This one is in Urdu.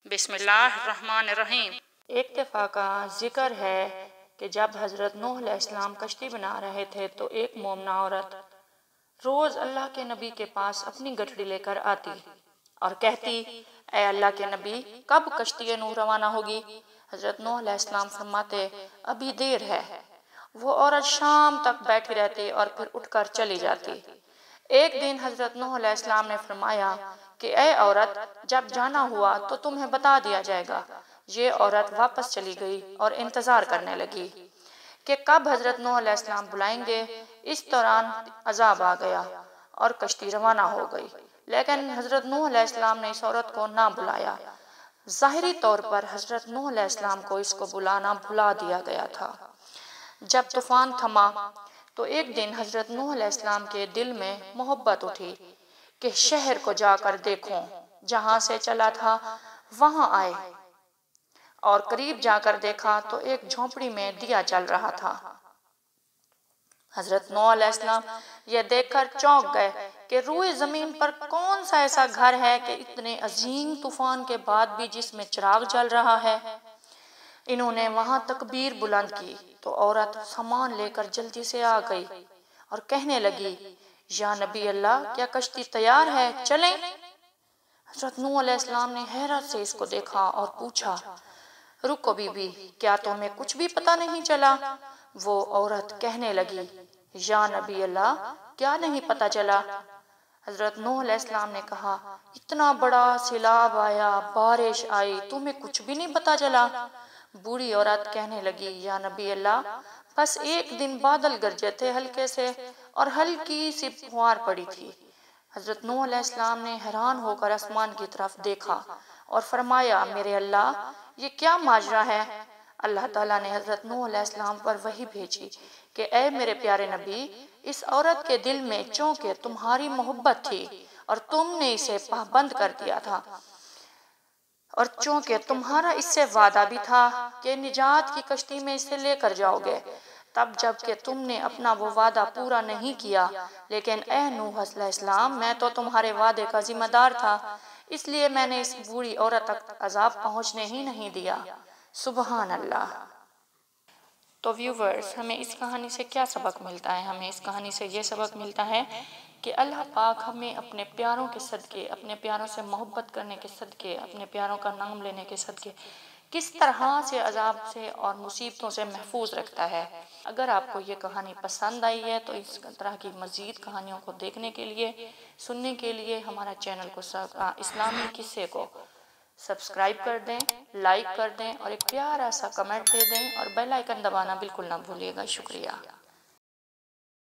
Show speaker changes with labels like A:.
A: بسم اللہ الرحمن الرحیم۔
B: ایک دفعہ کا ذکر ہے کہ جب حضرت نوح علیہ السلام کشتی بنا رہے تھے تو ایک مومنہ عورت روز اللہ کے نبی کے پاس اپنی گٹھڑی لے کر آتی اور کہتی، اے اللہ کے نبی، کب کشتی نوح روانہ ہوگی؟ حضرت نوح علیہ السلام فرماتے، ابھی دیر ہے۔ وہ عورت شام تک بیٹھی رہتی اور پھر اٹھ کر چلی جاتی۔ ایک دن حضرت نوح علیہ السلام نے فرمایا کہ اے عورت، جب جانا ہوا تو تمہیں بتا دیا جائے گا۔ یہ عورت واپس چلی گئی اور انتظار کرنے لگی کہ کب حضرت نوح علیہ السلام بلائیں گے۔ اس دوران عذاب آ گیا اور کشتی روانہ ہو گئی، لیکن حضرت نوح علیہ السلام نے اس عورت کو نہ بلایا۔ ظاہری طور پر حضرت نوح علیہ السلام کو اس کو بلانا بھلا دیا گیا تھا۔ جب طوفان تھما تو ایک دن حضرت نوح علیہ السلام کے دل میں محبت اٹھی کہ شہر کو جا کر دیکھوں، جہاں سے چلا تھا وہاں آئے، اور قریب جا کر دیکھا تو ایک جھونپڑی میں دیا جل رہا تھا۔ حضرت نوح علیہ السلام یہ دیکھ کر چونک گئے کہ روئے زمین پر کون سا ایسا گھر ہے کہ اتنے عظیم طوفان کے بعد بھی جس میں چراغ جل رہا ہے۔ انہوں نے وہاں تکبیر بلند کی تو عورت سامان لے کر جلدی سے آ گئی اور کہنے لگی، یا نبی اللہ، کیا کشتی تیار ہے، چلیں؟ حضرت نوح علیہ السلام نے حیرت سے اس کو دیکھا اور پوچھا، رکو بی بی، کیا تمہیں کچھ بھی پتہ نہیں چلا؟ وہ عورت کہنے لگی، یا نبی اللہ، کیا نہیں پتہ چلا؟ حضرت نوح علیہ السلام نے کہا، اتنا بڑا سیلاب آیا، بارش آئی، تمہیں کچھ بھی نہیں پتہ چلا؟ بوڑھی عورت کہنے لگی، یا نبی اللہ، بس ایک دن بادل گرجے تھے ہلکے سے اور ہلکی سی پھوار پڑی تھی۔ حضرت نوح علیہ السلام نے حیران ہو کر آسمان کی طرف دیکھا اور فرمایا، میرے اللہ، یہ کیا ماجرا ہے؟ اللہ تعالیٰ نے حضرت نوح علیہ السلام پر وحی بھیجی کہ اے میرے پیارے نبی، اس عورت کے دل میں چونکہ تمہاری محبت تھی اور تم نے اسے پابند کر دیا تھا، اور چونکہ تمہارا اس سے وعدہ بھی تھا کہ نجات کی کشتی میں اسے لے کر جاؤ گے، تب جب کہ تم نے اپنا وہ وعدہ پورا نہیں کیا، لیکن اے نوح علیہ السلام، میں تو تمہارے وعدے کا ذمہ دار تھا، اس لیے میں نے اس بوڑھی عورت تک عذاب پہنچنے ہی نہیں دیا۔ سبحان اللہ۔ تو ویورز، ہمیں اس کہانی سے کیا سبق ملتا ہے؟ ہمیں اس کہانی سے یہ سبق ملتا ہے کہ اللہ پاک ہمیں اپنے پیاروں کے صدقے، اپنے پیاروں سے محبت کرنے کے صدقے، اپنے پیاروں کا نام لینے کے صدقے کس طرح سے عذاب سے اور مصیبتوں سے محفوظ رکھتا ہے۔ اگر آپ کو یہ کہانی پسند آئی ہے تو اس طرح کی مزید کہانیوں کو دیکھنے کے لیے، سننے کے لیے ہمارا چینل کو اسلامی قصے کو سبسکرائب کر دیں، لائک کر دیں اور ایک پیارا سا کمنٹ دے دیں اور بیل آئیکن دبانا بالکل نہ بھولیے گا۔ شکریہ۔